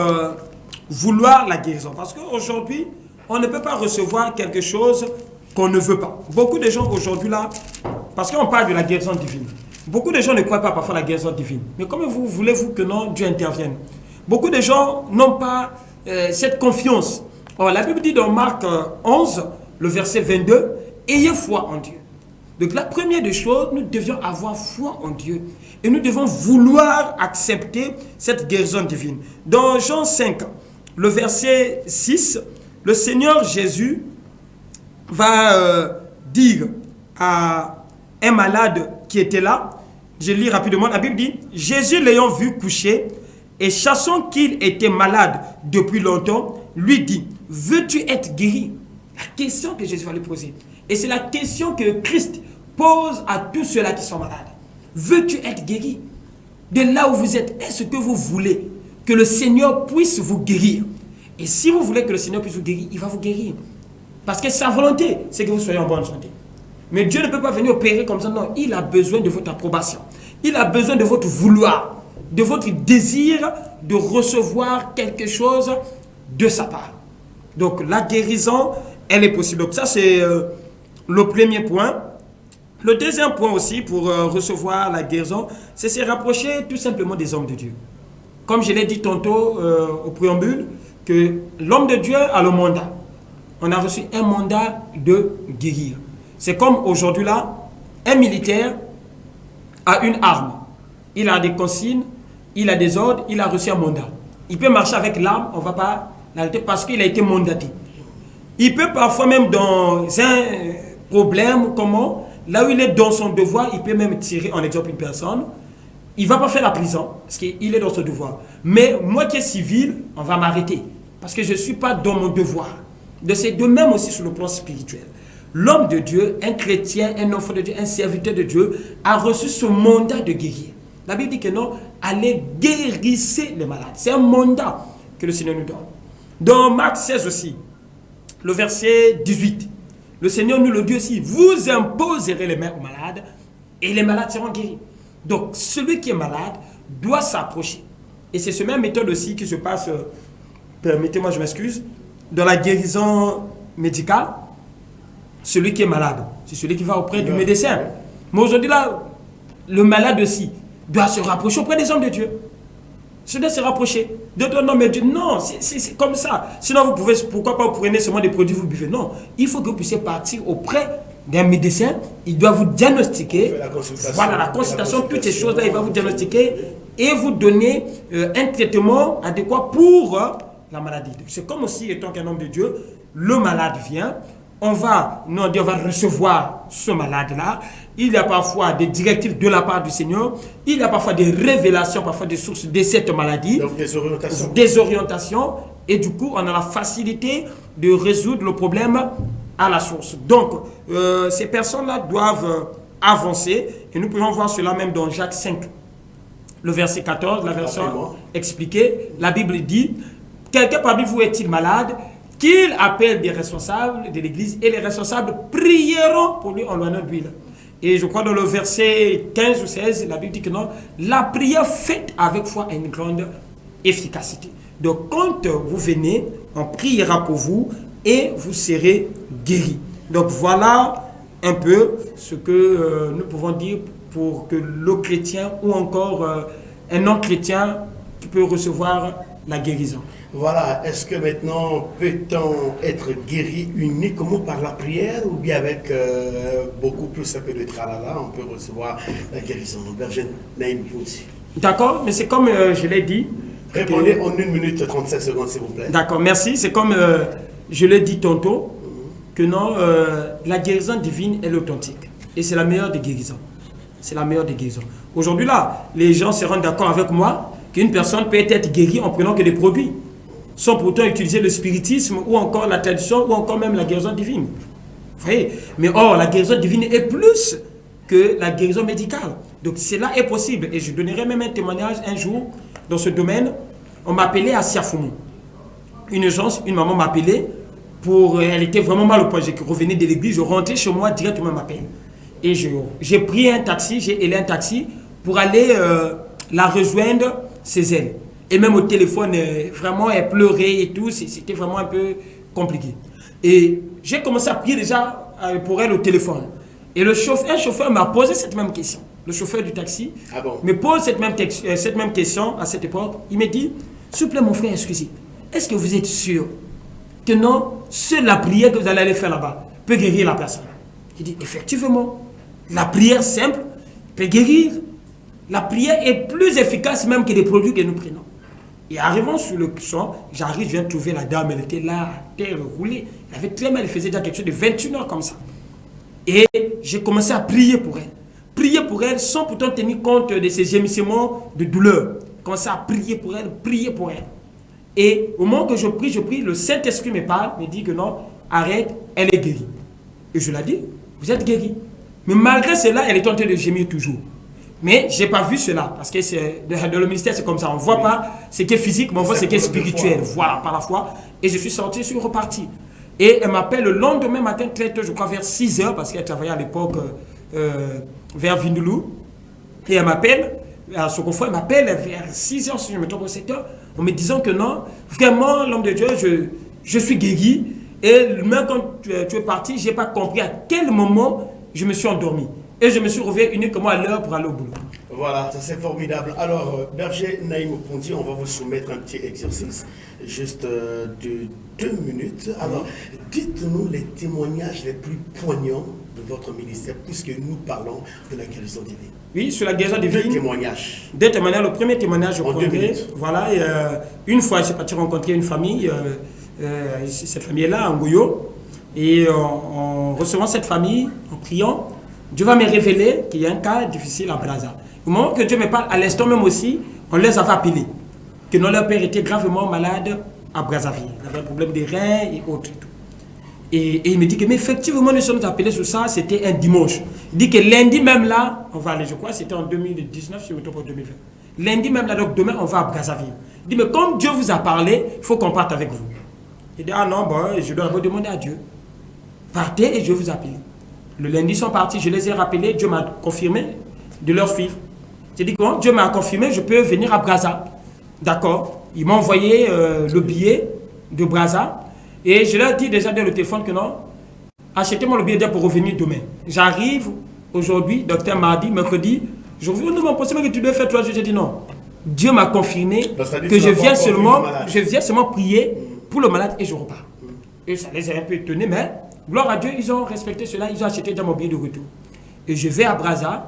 Speaker 3: vouloir la guérison. Parce qu'aujourd'hui, on ne peut pas recevoir quelque chose qu'on ne veut pas. Beaucoup de gens aujourd'hui là, parce qu'on parle de la guérison divine, beaucoup de gens ne croient pas parfois la guérison divine. Mais comment voulez-vous que non, Dieu intervienne? Beaucoup de gens n'ont pas cette confiance. Or, la Bible dit dans Marc 11, le verset 22, « Ayez foi en Dieu ». Donc la première des choses, nous devions avoir foi en Dieu. Et nous devons vouloir accepter cette guérison divine. Dans Jean 5, le verset 6, le Seigneur Jésus va dire à un malade qui était là, je lis rapidement, la Bible dit, Jésus l'ayant vu coucher, et sachant qu'il était malade depuis longtemps, lui dit, veux-tu être guéri? La question que Jésus va lui poser. Et c'est la question que Christ pose à tous ceux-là qui sont malades. Veux-tu être guéri? De là où vous êtes, est-ce que vous voulez que le Seigneur puisse vous guérir? Et si vous voulez que le Seigneur puisse vous guérir, il va vous guérir. Parce que sa volonté, c'est que vous soyez en bonne santé. Mais Dieu ne peut pas venir opérer comme ça. Non, il a besoin de votre approbation. Il a besoin de votre vouloir, de votre désir de recevoir quelque chose de sa part. Donc la guérison, elle est possible. Donc ça, c'est le premier point. Le deuxième point aussi pour recevoir la guérison, c'est se rapprocher tout simplement des hommes de Dieu. Comme je l'ai dit tantôt au préambule, que l'homme de Dieu a le mandat. On a reçu un mandat de guérir. C'est comme aujourd'hui là, un militaire a une arme. Il a des consignes, il a des ordres, il a reçu un mandat. Il peut marcher avec l'arme, on ne va pas l'arrêter parce qu'il a été mandaté. Il peut parfois même dans un problème, comment, là où il est dans son devoir, il peut même tirer en exemple une personne. Il ne va pas faire la prison parce qu'il est dans son devoir. Mais moi qui est civil, on va m'arrêter parce que je ne suis pas dans mon devoir. C'est de même aussi sur le plan spirituel. L'homme de Dieu, un chrétien, un enfant de Dieu, un serviteur de Dieu, a reçu ce mandat de guérir. La Bible dit que non, allez guérissez les malades. C'est un mandat que le Seigneur nous donne. Dans Marc 16 aussi, le verset 18, le Seigneur nous le dit aussi, vous imposerez les mains aux malades et les malades seront guéris. Donc, celui qui est malade doit s'approcher. Et c'est ce même méthode aussi qui se passe, permettez-moi, je m'excuse, dans la guérison médicale. Celui qui est malade, c'est celui qui va auprès du médecin. Mais aujourd'hui, là, le malade aussi doit se rapprocher auprès des hommes de Dieu. Il doit se rapprocher. D'autres non, mais Dieu, non, c'est comme ça. Sinon, vous pouvez, pourquoi pas vous prenez seulement des produits, vous buvez. Non, il faut que vous puissiez partir auprès d'un médecin. Il doit vous diagnostiquer. Voilà, la consultation, toutes ces choses-là, il va vous diagnostiquer et vous donner un traitement adéquat pour la maladie. C'est comme aussi, étant qu'un homme de Dieu, le malade vient, on va recevoir ce malade-là. Il y a parfois des directives de la part du Seigneur. Il y a parfois des révélations, parfois des sources de cette maladie.
Speaker 2: Donc des orientations.
Speaker 3: Des orientations. Et du coup, on a la facilité de résoudre le problème à la source. Donc, ces personnes-là doivent avancer. Et nous pouvons voir cela même dans Jacques 5. Le verset 14, la version expliquée. La Bible dit, quelqu'un parmi vous est-il malade? Qu'il appelle des responsables de l'église et les responsables prieront pour lui en lui donnant d'huile. Et je crois dans le verset 15 ou 16, la Bible dit que non, la prière faite avec foi a une grande efficacité. Donc quand vous venez, on priera pour vous et vous serez guéris. Donc voilà un peu ce que nous pouvons dire pour que le chrétien ou encore un non-chrétien peut recevoir la guérison.
Speaker 2: Voilà, est-ce que maintenant peut-on être guéri uniquement par la prière ou bien avec beaucoup plus un peu de tralala, on peut recevoir la guérison? Berger Naïm Pounti.
Speaker 3: D'accord, mais c'est comme je l'ai dit.
Speaker 2: Répondez en 1 minute 35 secondes s'il vous plaît.
Speaker 3: D'accord, merci. C'est comme je l'ai dit tantôt, que non, la guérison divine est authentique. Et c'est la meilleure des guérisons. C'est la meilleure des guérisons. Aujourd'hui là, les gens seront d'accord avec moi qu'une personne peut être guérie en prenant que des produits, sans pourtant utiliser le spiritisme ou encore la tradition ou encore même la guérison divine. Vous voyez? Mais or, la guérison divine est plus que la guérison médicale. Donc cela est possible. Et je donnerai même un témoignage un jour dans ce domaine. On m'appelait à Siafoumou. Une maman m'appelait pour... Elle était vraiment mal au point. Je revenais de l'église, je rentrais chez moi, directement m'appelle. Et j'ai pris un taxi, j'ai ailé un taxi pour aller la rejoindre chez elle. Et même au téléphone, vraiment, elle pleurait et tout. C'était vraiment un peu compliqué. Et j'ai commencé à prier déjà pour elle au téléphone. Et un chauffeur m'a posé cette même question. Le chauffeur du taxi me pose cette même question à cette époque. Il me dit, s'il vous plaît, mon frère, excusez, est-ce que vous êtes sûr que non, seule la prière que vous allez aller faire là-bas peut guérir la personne? Il dit, effectivement, la prière simple peut guérir. La prière est plus efficace même que les produits que nous prenons. Et arrivant sur le champ, je viens de trouver la dame, elle était là, à terre roulée. Elle avait très mal, elle faisait déjà quelque chose de 21 heures comme ça. Et j'ai commencé à prier pour elle. Prier pour elle sans pourtant tenir compte de ses gémissements de douleur. J'ai commencé à prier pour elle, prier pour elle. Et au moment que je prie, le Saint-Esprit me parle, me dit que non, arrête, elle est guérie. Et je l'ai dit, vous êtes guérie. Mais malgré cela, elle est en train de gémir toujours. Mais je n'ai pas vu cela, parce que dans le ministère, c'est comme ça. On ne voit pas ce qui est physique, mais on voit ce qui est spirituel. Voilà, par la foi. Et je suis sorti, je suis reparti. Et elle m'appelle le lendemain matin, très tôt, je crois vers 6 heures, parce qu'elle travaillait à l'époque vers Vindouloulou. Et elle m'appelle, à Sokofo, elle m'appelle vers 6 heures, si je me trompe, 7 heures, en me disant que non, vraiment, l'homme de Dieu, je suis guéri. Et même quand tu es parti, je n'ai pas compris à quel moment je me suis endormi. Et je me suis réveillé uniquement à l'heure pour aller au boulot.
Speaker 2: Voilà, c'est formidable. Alors, Berger Naïm Pounti, on va vous soumettre un petit exercice, juste de 2 minutes. Alors, dites-nous les témoignages les plus poignants de votre ministère, puisque nous parlons de la guérison divine.
Speaker 3: Oui, sur la guérison divine.
Speaker 2: 2 témoignages.
Speaker 3: 2 témoignages. Le premier témoignage, je
Speaker 2: en 2 minutes.
Speaker 3: Voilà, une fois, je suis parti rencontrer une famille. Cette famille-là, en Goyo. Et en recevant cette famille, en priant, Dieu va me révéler qu'il y a un cas difficile à Brazza. Au moment que Dieu me parle, à l'instant même aussi, on les avait appelés. Que non, leur père était gravement malade à Brazzaville. Il avait un problème des reins et autres. Et il me dit que, mais effectivement, nous sommes appelés sur ça, c'était un dimanche. Il dit que lundi même là, on va aller, je crois, c'était en 2019, si je me trompe, en 2020. Lundi même là, donc demain, on va à Brazzaville. Il dit, mais comme Dieu vous a parlé, il faut qu'on parte avec vous. Il dit, ah non, bon, je dois vous demander à Dieu. Partez et je vous appelle. Le lundi, ils sont partis, je les ai rappelés, Dieu m'a confirmé de leur suivre. J'ai dit, comment Dieu m'a confirmé, je peux venir à Brazza. D'accord. Ils m'ont envoyé le billet de Brazza. Et je leur dis déjà dans le téléphone que non, achetez-moi le billet pour revenir demain. J'arrive aujourd'hui, docteur mardi, mercredi, je reviens, nous m'ont posé que tu dois faire 3 jours. J'ai dit non. Dieu m'a confirmé que je viens seulement prier pour le malade et je repars. Et ça les a un peu étonnés, mais gloire à Dieu, ils ont respecté cela, ils ont acheté déjà mon billet de retour. Et je vais à Brazza,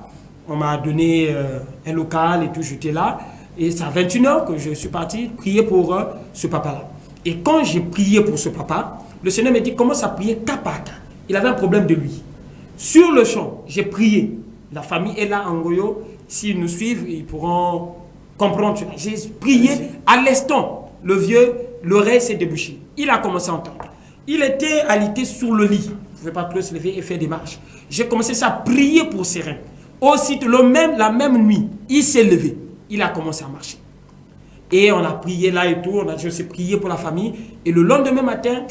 Speaker 3: on m'a donné un local et tout, j'étais là. Et c'est à 21 h que je suis parti prier pour ce papa-là. Et quand j'ai prié pour ce papa, Le Seigneur me dit, commence à prier cas par cas. Il avait un problème de lui. Sur le champ, j'ai prié. La famille est là en Goyo. S'ils nous suivent, ils pourront comprendre. J'ai prié à l'instant. Le vieux, l'oreille s'est débouchée. Il a commencé à entendre. Il était alité sur le lit. Il ne pouvait pas plus se lever et faire des marches. J'ai commencé à prier pour ses reins. Aussitôt, la même nuit, il s'est levé. Il a commencé à marcher. Et on a prié là et tout. On a aussi prié pour la famille. Et le lendemain matin,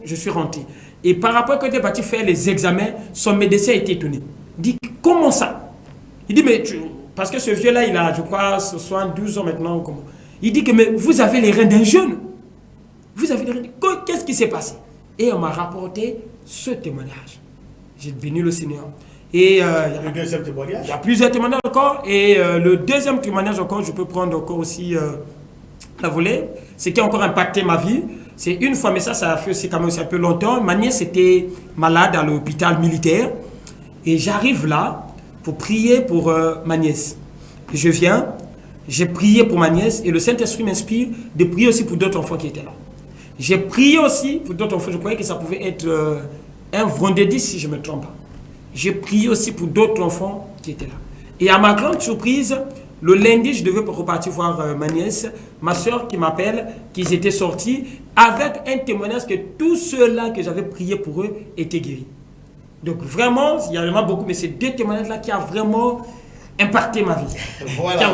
Speaker 3: je suis rentré. Et par rapport à quand il est parti faire les examens, son médecin a été étonné. Il dit, comment ça? Il dit, mais parce que ce vieux-là, il a, je crois, 72 ans maintenant. Comment? Il dit que, mais vous avez les reins d'un jeune. Vous avez les reins. Qu'est-ce qui s'est passé? Et on m'a rapporté ce témoignage. J'ai béni le Seigneur. Et
Speaker 2: le deuxième témoignage.
Speaker 3: Il y a plusieurs témoignages encore. Et le deuxième témoignage encore, je peux prendre encore aussi la volée. Ce qui a encore impacté ma vie. C'est une fois, mais ça a fait aussi quand même un peu longtemps. Ma nièce était malade à l'hôpital militaire. Et j'arrive là pour prier pour ma nièce. Et je viens, j'ai prié pour ma nièce et le Saint-Esprit m'inspire de prier aussi pour d'autres enfants qui étaient là. J'ai prié aussi pour d'autres enfants. Je croyais que ça pouvait être un vendredi si je ne me trompe pas. J'ai prié aussi pour d'autres enfants qui étaient là. Et à ma grande surprise, le lundi, je devais repartir voir ma nièce, ma soeur qui m'appelle, qu'ils étaient sortis avec un témoignage que tous ceux-là que j'avais prié pour eux étaient guéris. Donc vraiment, il y a vraiment beaucoup, mais c'est deux témoignages-là qui ont vraiment impacté ma vie.
Speaker 2: Voilà,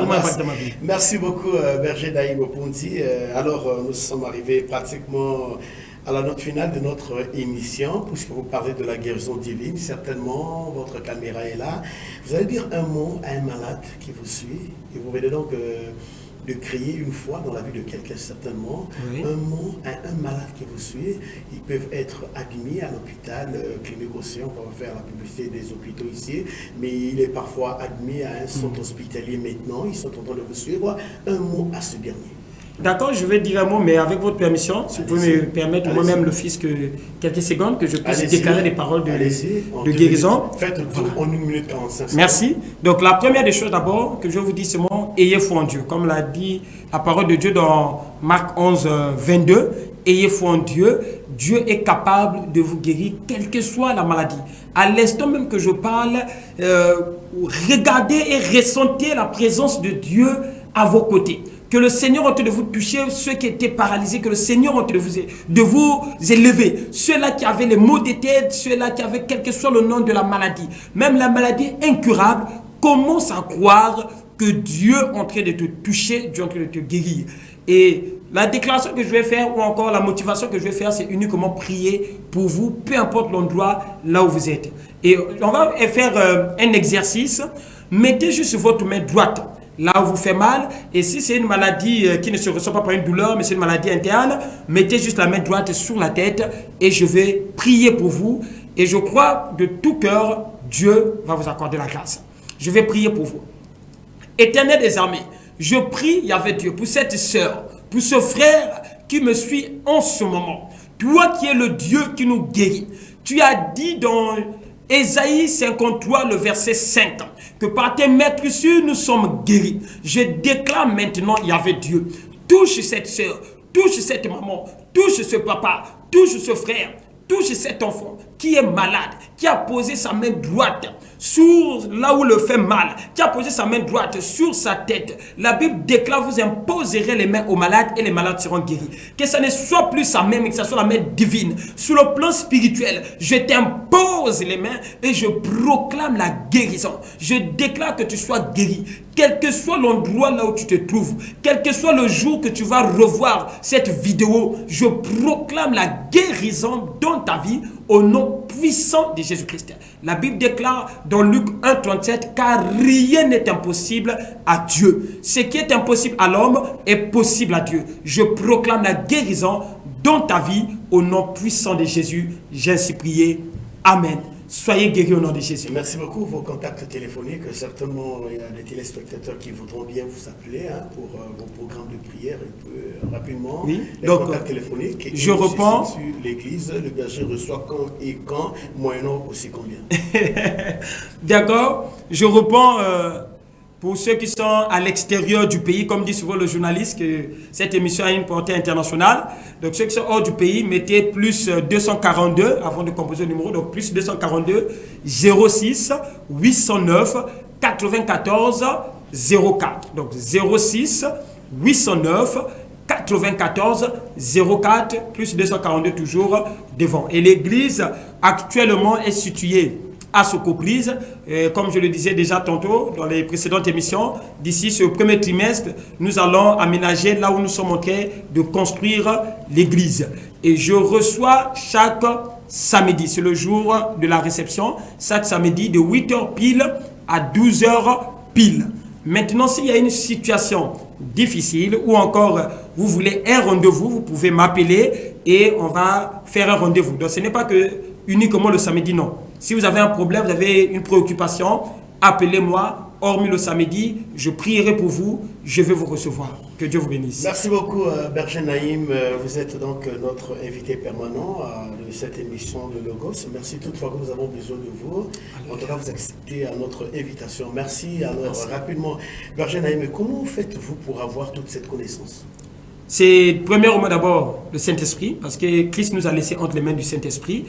Speaker 2: merci beaucoup Berger Daïgo Ponti. Alors nous sommes arrivés pratiquement à la note finale de notre émission, puisque vous parlez de la guérison divine. Certainement, votre caméra est là. Vous allez dire un mot à un malade qui vous suit, et vous venez donc de crier une fois dans la vie de quelqu'un, certainement. Oui. Un mot à un malade qui vous suit. Ils peuvent être admis à l'hôpital clinique aussi, on va faire la publicité des hôpitaux ici, mais il est parfois admis à un centre hospitalier maintenant. Ils sont en train de vous suivre. Un mot à ce dernier.
Speaker 3: D'accord, je vais dire un mot, mais avec votre permission, si vous pouvez me permettre moi-même le fils que quelques secondes que je puisse déclarer des paroles de guérison.
Speaker 2: Faites le tour en 1 minute 45 secondes.
Speaker 3: Merci. Donc la première des choses d'abord que je vous dis, c'est mon ayez foi en Dieu. Comme l'a dit la parole de Dieu dans Marc 11, 22, ayez foi en Dieu. Dieu est capable de vous guérir, quelle que soit la maladie. À l'instant même que je parle, regardez et ressentez la présence de Dieu à vos côtés. Que le Seigneur ait de vous toucher ceux qui étaient paralysés, que le Seigneur ait de vous élever. Ceux-là qui avaient les maux de tête, ceux-là qui avaient quel que soit le nom de la maladie. Même la maladie incurable, commence à croire que Dieu est en train de te toucher, Dieu est en train de te guérir. Et la déclaration que je vais faire, ou encore la motivation que je vais faire, c'est uniquement prier pour vous, peu importe l'endroit là où vous êtes. Et on va faire un exercice. Mettez juste votre main droite là où vous fait mal, et si c'est une maladie qui ne se ressent pas par une douleur, mais c'est une maladie interne, mettez juste la main droite sur la tête, et je vais prier pour vous, et je crois de tout cœur, Dieu va vous accorder la grâce. Je vais prier pour vous. Éternel des armées, je prie, Yahvé Dieu, pour cette sœur, pour ce frère qui me suit en ce moment. Toi qui es le Dieu qui nous guérit, tu as dit dans Ésaïe 53, le verset 5, que par tes maîtresses nous sommes guéris. Je déclare maintenant, Yahvé Dieu, touche cette soeur, touche cette maman, touche ce papa, touche ce frère, touche cet enfant qui est malade, qui a posé sa main droite sur là où le fait mal, qui a posé sa main droite sur sa tête. La Bible déclare, vous imposerez les mains aux malades et les malades seront guéris. Que ça ne soit plus sa main, mais que ça soit la main divine. Sur le plan spirituel, je t'impose les mains et je proclame la guérison. Je déclare que tu sois guéri. Quel que soit l'endroit là où tu te trouves, quel que soit le jour que tu vas revoir cette vidéo, je proclame la guérison dans ta vie au nom puissant de Jésus-Christ. La Bible déclare dans Luc 1,37, car rien n'est impossible à Dieu. Ce qui est impossible à l'homme est possible à Dieu. Je proclame la guérison dans ta vie au nom puissant de Jésus. J'ai ainsi prié. Amen. Soyez guéris au nom de Jésus.
Speaker 2: Merci beaucoup. Vos contacts téléphoniques, certainement, il y a des téléspectateurs qui voudront bien vous appeler pour vos programmes de prière un peu rapidement.
Speaker 3: Oui.
Speaker 2: Les
Speaker 3: donc,
Speaker 2: contacts téléphoniques.
Speaker 3: Je reprends.
Speaker 2: Sur l'église, le berger reçoit quand et quand, moyennant aussi combien.
Speaker 3: D'accord. Je reprends Pour ceux qui sont à l'extérieur du pays, comme dit souvent le journaliste, que cette émission a une portée internationale. Donc ceux qui sont hors du pays, mettez plus 242 avant de composer le numéro. Donc plus 242 06 809 94 04. Donc 06 809 94 04 plus 242 toujours devant. Et l'église actuellement est située à Sokoprise, comme je le disais déjà tantôt dans les précédentes émissions, d'ici ce premier trimestre, nous allons aménager là où nous sommes en train de construire l'église. Et je reçois chaque samedi, c'est le jour de la réception, chaque samedi de 8h pile à 12h pile. Maintenant, s'il y a une situation difficile ou encore vous voulez un rendez-vous, vous pouvez m'appeler et on va faire un rendez-vous. Donc ce n'est pas que uniquement le samedi, non. Si vous avez un problème, vous avez une préoccupation, appelez-moi. Hormis le samedi, je prierai pour vous, je vais vous recevoir. Que Dieu vous bénisse.
Speaker 2: Merci beaucoup, Berger Naïm. Vous êtes donc notre invité permanent de cette émission de Logos. Merci toutefois que nous avons besoin de vous. En tout cas, vous acceptez à notre invitation. Merci. Alors, rapidement, Berger Naïm, comment faites-vous pour avoir toute cette connaissance?
Speaker 3: C'est premièrement d'abord le Saint-Esprit, parce que Christ nous a laissé entre les mains du Saint-Esprit.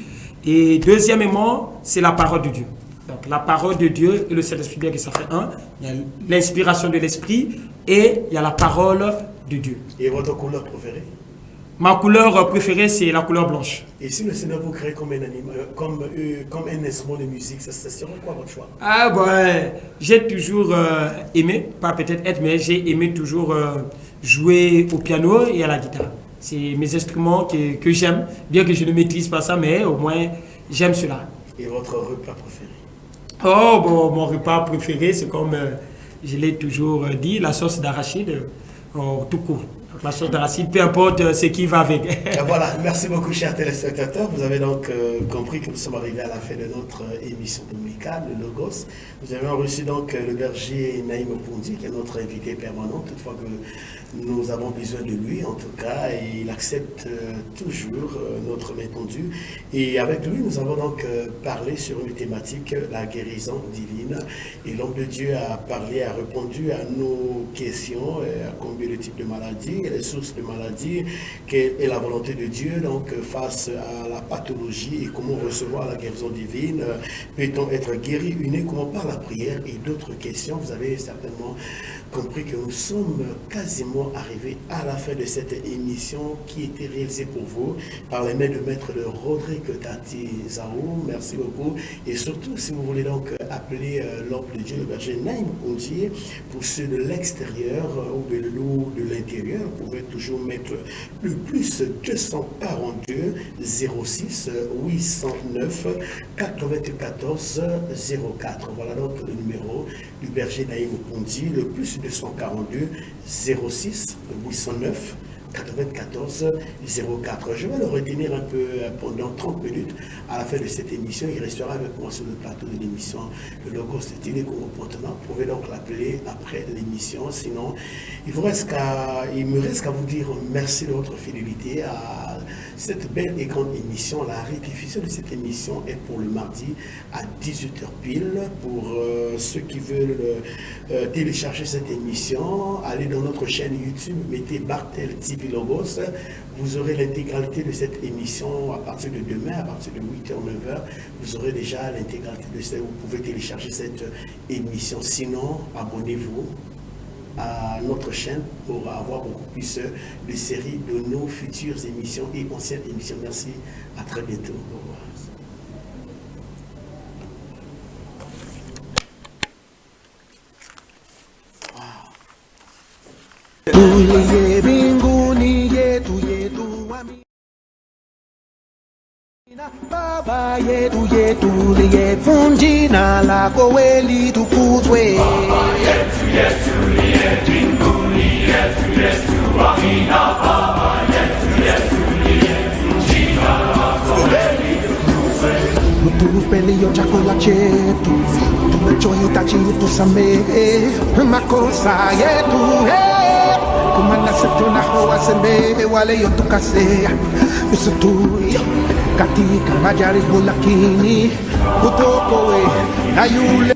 Speaker 3: Et deuxièmement, c'est la parole de Dieu. Donc la parole de Dieu et le Saint-Esprit, bien que ça fait un, il y a l'inspiration de l'Esprit et il y a la parole de Dieu.
Speaker 2: Et votre couleur préférée?
Speaker 3: Ma couleur préférée, c'est la couleur blanche.
Speaker 2: Et si le Seigneur vous crée comme un animal, comme un instrument de musique, ça serait quoi votre choix?
Speaker 3: Ah ouais, j'ai toujours aimé, pas peut-être être, mais j'ai aimé toujours jouer au piano et à la guitare. C'est mes instruments que j'aime, bien que je ne maîtrise pas ça, mais au moins j'aime cela.
Speaker 2: Et votre repas préféré?
Speaker 3: Oh, bon, mon repas préféré, c'est comme je l'ai toujours dit, la sauce d'arachide, tout court. Donc, la sauce d'arachide, peu importe ce qui va avec.
Speaker 2: Voilà, merci beaucoup, chers téléspectateurs. Vous avez donc compris que nous sommes arrivés à la fin de notre émission dominicale, le Logos. Nous avons reçu donc le berger Naïm Opondi, qui est notre invité permanent, toutefois que nous avons besoin de lui, en tout cas, et il accepte toujours notre main tendue. Et avec lui, nous avons donc parlé sur une thématique, la guérison divine. Et l'homme de Dieu a parlé, a répondu à nos questions, à combien de types de maladies, les sources de maladies, quelle est la volonté de Dieu donc face à la pathologie et comment recevoir la guérison divine, peut-on être guéri uniquement par la prière et d'autres questions. Vous avez certainement compris que nous sommes quasiment arrivés à la fin de cette émission qui était réalisée pour vous par les mains de maître de Rodrigue Tati Zaou. Merci beaucoup. Et surtout, si vous voulez donc appeler l'homme de Dieu, le berger Naïm Opondi, pour ceux de l'extérieur ou de l'intérieur, vous pouvez toujours mettre le plus 242 06 809 94 04. Voilà donc le numéro du berger Naïm Opondi, le plus 242 06 809 94 04. Je vais le retenir un peu pendant 30 minutes à la fin de cette émission. Il restera avec moi sur le plateau de l'émission Le Logos de Télé Congo Pontonoir. Vous pouvez donc l'appeler après l'émission. Sinon, il me reste qu'à vous dire merci de votre fidélité à cette belle et grande émission. La rediffusion de cette émission est pour le mardi à 18h pile. Pour ceux qui veulent télécharger cette émission, allez dans notre chaîne YouTube, mettez Bartel TV Logos. Vous aurez l'intégralité de cette émission à partir de demain, à partir de 8h, 9h. Vous aurez déjà l'intégralité de cette. Vous pouvez télécharger cette émission. Sinon, abonnez-vous à notre chaîne pour avoir beaucoup plus de séries de nos futures émissions et anciennes émissions. Merci, à très bientôt. Au revoir.
Speaker 1: Tuliye mbinguni yetu yetu amina. Baba yetu yetu liyefu jina lako weli tukuzwe. Baba yetu liye mbinguni yetu amina. Baba yetu liyefu jina lako weli tukuzwe. Utupe leo chakula chetu, tunachohitaji utusamehe makosa yetu. Kumana setu na hoa sembe wale yotukasea usituye katika majaribu lakini utokoe na yule